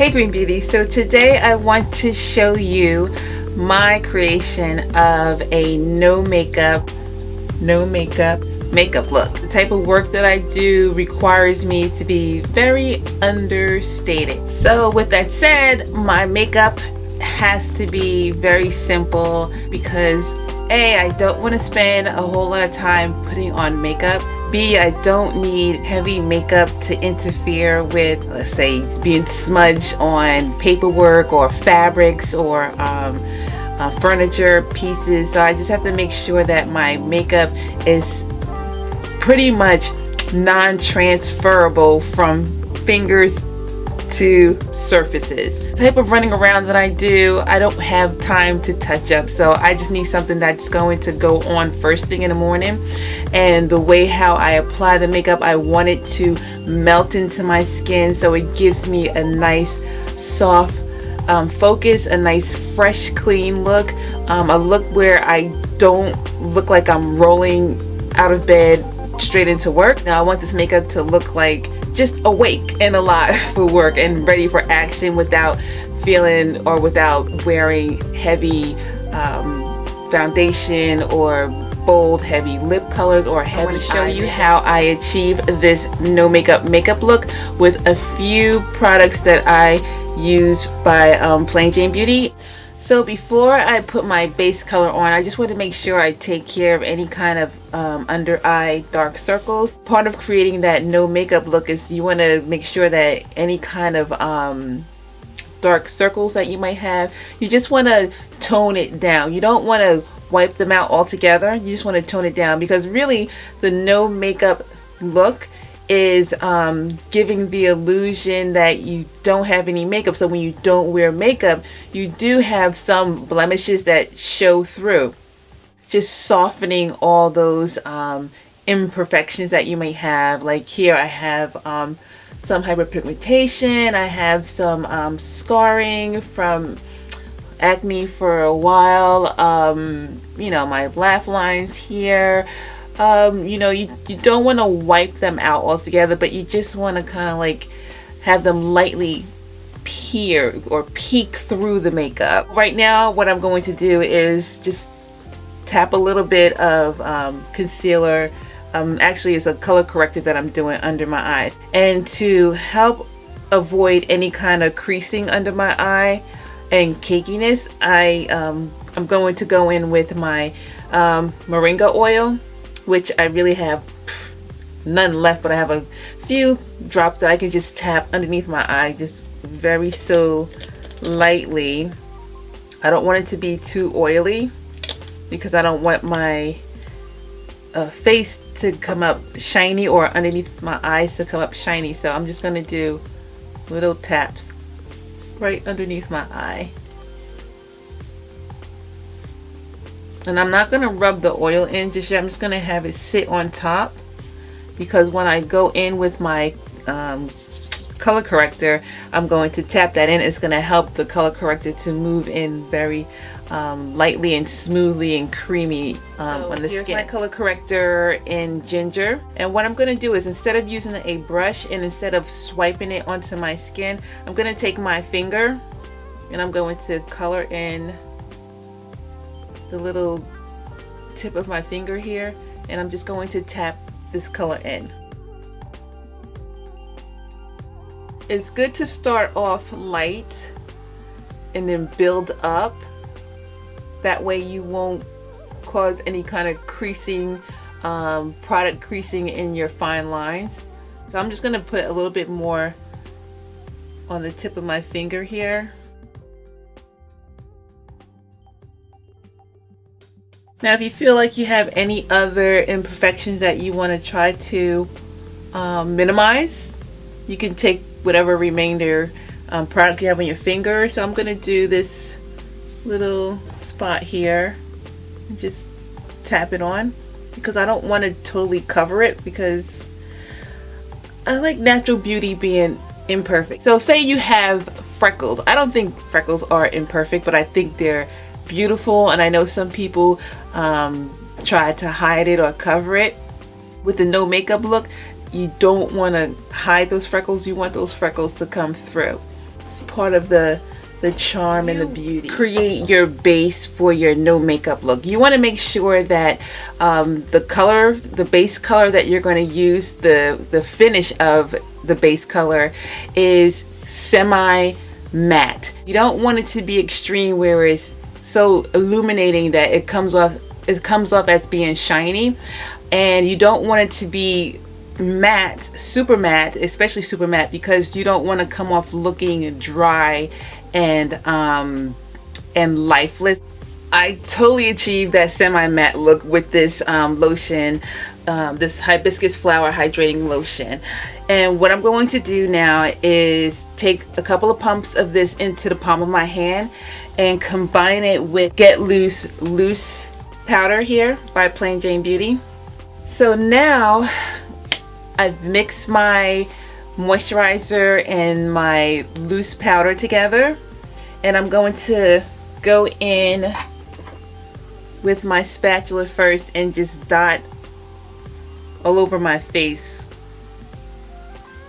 Hey Green Beauty, so today I want to show you my creation of a no makeup look. The type of work that I do requires me to be very understated. So with that said, my makeup has to be very simple because A, I don't want to spend a whole lot of time putting on makeup. B, I don't need heavy makeup to interfere with, let's say, being smudged on paperwork or fabrics or furniture pieces. So I just have to make sure that my makeup is pretty much non-transferable from fingers to surfaces. The type of running around that I do, I don't have time to touch up, so I just need something that's going to go on first thing in the morning. And the way how I apply the makeup, I want it to melt into my skin, so it gives me a nice soft focus, a nice fresh clean look, a look where I don't look like I'm rolling out of bed straight into work. Now I want this makeup to look like just awake and alive for work and ready for action without feeling or without wearing heavy foundation or bold heavy lip colors or heavy. I want to show you how I achieve this no makeup look with a few products that I use by Plain Jane Beauty. So before I put my base color on, I just want to make sure I take care of any kind of under eye dark circles. Part of creating that no makeup look is you want to make sure that any kind of dark circles that you might have, you just want to tone it down. You don't want to wipe them out altogether. You just want to tone it down, because really the no makeup look is giving the illusion that you don't have any makeup. So when you don't wear makeup, you do have some blemishes that show through, just softening all those imperfections that you may have. Like here I have some hyperpigmentation, I have some scarring from acne for a while, you know, my laugh lines here. You know, you don't want to wipe them out altogether, but you just want to kind of like have them lightly peer or peek through the makeup. Right now what I'm going to do is just tap a little bit of concealer. Actually it's a color corrector that I'm doing under my eyes, and to help avoid any kind of creasing under my eye and cakiness, I'm going to go in with my moringa oil, which I really have none left, but I have a few drops that I can just tap underneath my eye, just very so lightly. I don't want it to be too oily because I don't want my face to come up shiny or underneath my eyes to come up shiny. So I'm just going to do little taps right underneath my eye. And I'm not going to rub the oil in just yet. I'm just going to have it sit on top, because when I go in with my color corrector, I'm going to tap that in. It's going to help the color corrector to move in very lightly and smoothly and creamy on the skin. Here's my color corrector in ginger, and what I'm going to do is, instead of using a brush and instead of swiping it onto my skin, I'm going to take my finger and I'm going to color in the little tip of my finger here, and I'm just going to tap this color in. It's good to start off light and then build up. That way you won't cause any kind of creasing, product creasing in your fine lines. So I'm just going to put a little bit more on the tip of my finger here. Now if you feel like you have any other imperfections that you want to try to minimize, you can take whatever remainder product you have on your finger. So I'm going to do this little spot here and just tap it on, because I don't want to totally cover it, because I like natural beauty being imperfect. So say you have freckles. I don't think freckles are imperfect, but I think they're beautiful, and I know some people try to hide it or cover it. With the no makeup look, you don't want to hide those freckles. You want those freckles to come through. It's part of the charm and the beauty. Create your base for your no makeup look. You want to make sure that the base color that you're going to use, the finish of the base color is semi matte. You don't want it to be extreme where it's so illuminating that it comes off as being shiny, and you don't want it to be matte, super matte, especially super matte, because you don't want to come off looking dry and lifeless. I totally achieved that semi-matte look with this lotion, this hibiscus flower hydrating lotion. And what I'm going to do now is take a couple of pumps of this into the palm of my hand and combine it with Get Loose powder here by Plain Jane Beauty. So now I've mixed my moisturizer and my loose powder together, and I'm going to go in with my spatula first and just dot all over my face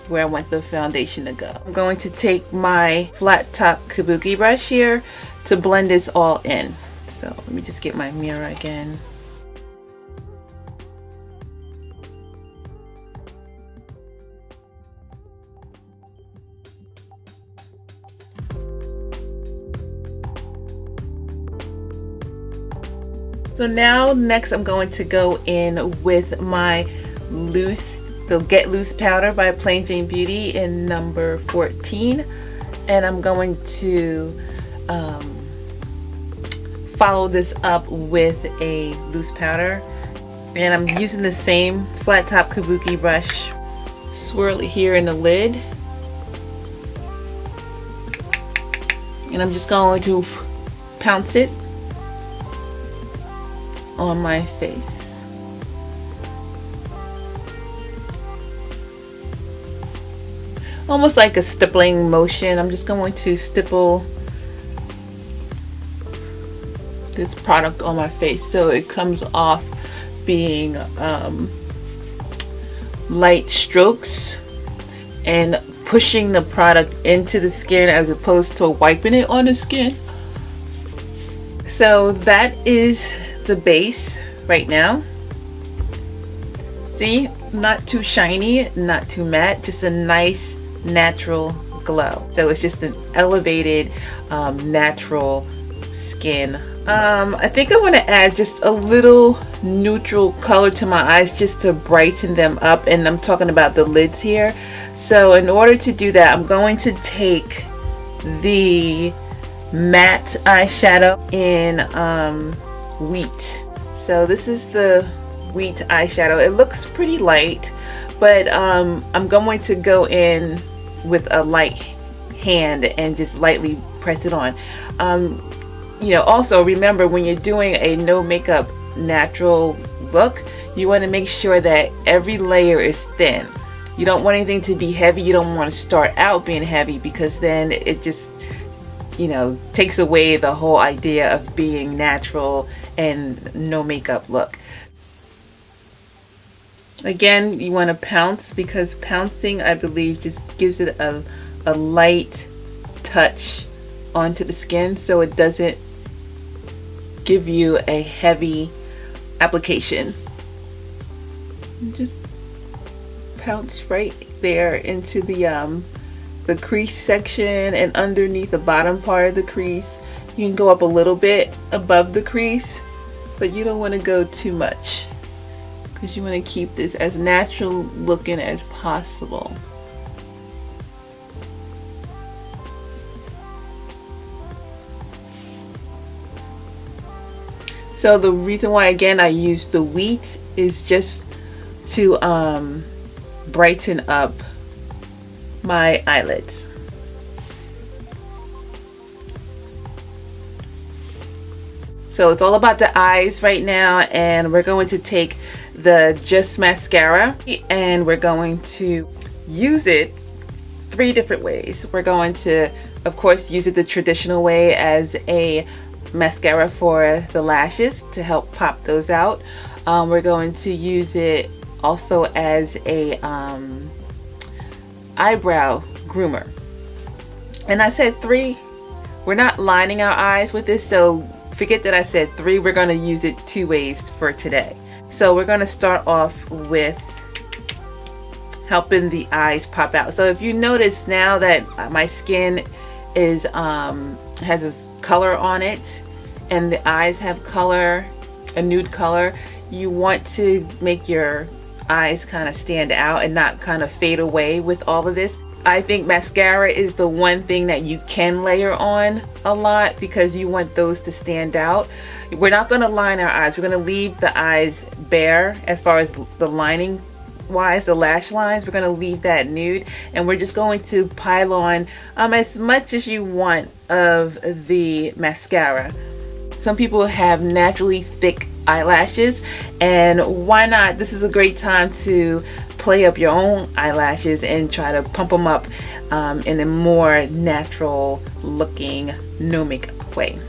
where I want the foundation to go. I'm going to take my flat top kabuki brush here to blend this all in. So let me just get my mirror again. So now next I'm going to go in with my the Get Loose powder by Plain Jane Beauty in number 14, and I'm going to follow this up with a loose powder, and I'm using the same flat top kabuki brush. Swirl it here in the lid, and I'm just going to pounce it on my face. Almost like a stippling motion. I'm just going to stipple this product on my face so it comes off being light strokes and pushing the product into the skin as opposed to wiping it on the skin. So that is the base right now. See, not too shiny, not too matte, just a nice natural glow. So it's just an elevated natural skin. I think I want to add just a little neutral color to my eyes just to brighten them up, and I'm talking about the lids here. So in order to do that, I'm going to take the matte eyeshadow in Wheat. So this is the Wheat eyeshadow. It looks pretty light, but I'm going to go in with a light hand and just lightly press it on. You know, also remember, when you're doing a no makeup natural look, you want to make sure that every layer is thin. You don't want anything to be heavy. You don't want to start out being heavy, because then it just, you know, takes away the whole idea of being natural and no makeup look. Again, you want to pounce, because pouncing, I believe, just gives it a light touch onto the skin, so it doesn't give you a heavy application. Just pounce right there into the crease section and underneath the bottom part of the crease. You can go up a little bit above the crease, but you don't want to go too much, because you want to keep this as natural looking as possible. So the reason why, again, I use the Wheat is just to brighten up my eyelids. So it's all about the eyes right now, and we're going to take the Just mascara and we're going to use it 3 different ways. We're going to, of course, use it the traditional way as a mascara for the lashes to help pop those out. We're going to use it also as a eyebrow groomer. And I said 3. We're not lining our eyes with this, so forget that I said 3. We're going to use it 2 ways for today. So we're going to start off with helping the eyes pop out. So if you notice now that my skin is has this color on it and the eyes have color, a nude color, you want to make your eyes kind of stand out and not kind of fade away with all of this. I think mascara is the one thing that you can layer on a lot because you want those to stand out. We're not going to line our eyes. We're going to leave the eyes bare as far as the lining wise, the lash lines. We're going to leave that nude, and we're just going to pile on as much as you want of the mascara. Some people have naturally thick eyelashes, and why not? This is a great time to play up your own eyelashes and try to pump them up in a more natural looking no makeup way.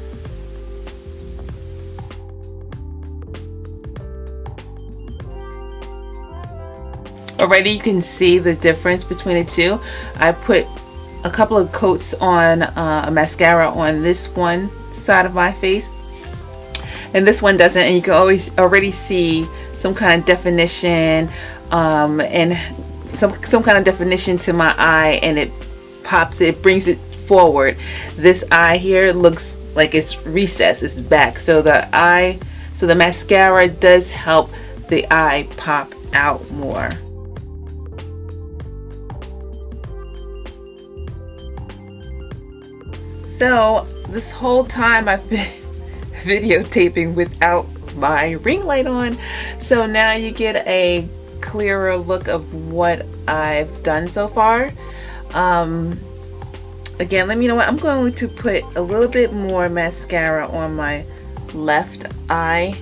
Already you can see the difference between the two. I put a couple of coats on a mascara on this one side of my face, and this one doesn't, and you can always already see some kind of definition and some kind of definition to my eye, and it pops it, brings it forward. This eye here looks like it's recessed, it's back, so the mascara does help the eye pop out more. So this whole time I've been videotaping without my ring light on, so now you get a clearer look of what I've done so far. Again, let me know what I'm going to put a little bit more mascara on my left eye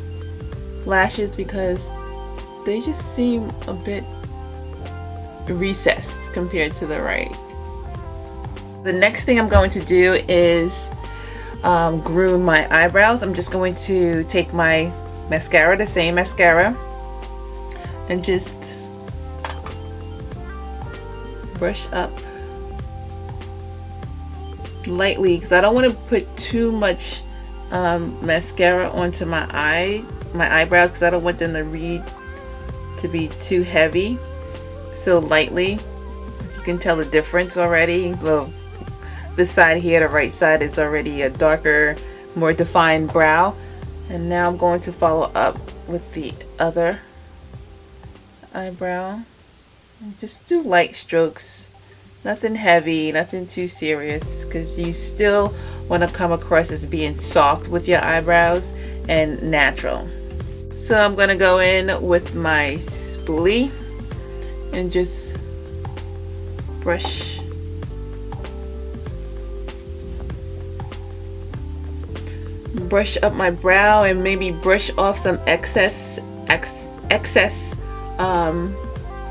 lashes because they just seem a bit recessed compared to the right. The next thing I'm going to do is groom my eyebrows. I'm just going to take my mascara, the same mascara, and just brush up lightly because I don't want to put too much mascara onto my eyebrows because I don't want them to be too heavy. So lightly. You can tell the difference already. Well, this side here, the right side, is already a darker, more defined brow. And now I'm going to follow up with the other eyebrow. And just do light strokes. Nothing heavy, nothing too serious, because you still want to come across as being soft with your eyebrows and natural. So I'm going to go in with my spoolie and just brush up my brow and maybe brush off some excess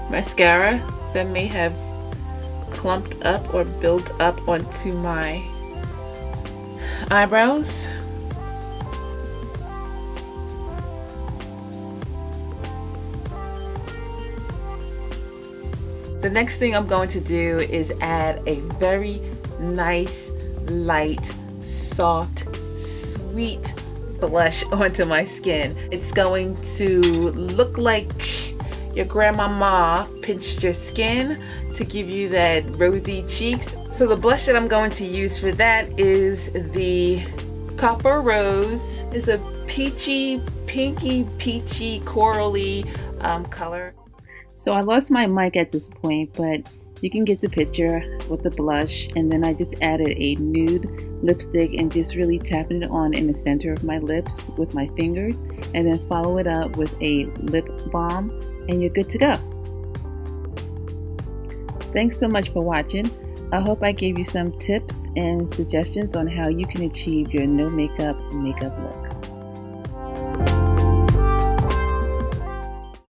mascara that may have clumped up or built up onto my eyebrows. The next thing I'm going to do is add a very nice, light, soft, sweet blush onto my skin. It's going to look like your grandmama pinched your skin to give you that rosy cheeks. So the blush that I'm going to use for that is the Copper Rose. It's a peachy, pinky, peachy, corally color. So I lost my mic at this point, but you can get the picture with the blush, and then I just added a nude lipstick and just really tapping it on in the center of my lips with my fingers, and then follow it up with a lip balm, and you're good to go. Thanks so much for watching. I hope I gave you some tips and suggestions on how you can achieve your no makeup look.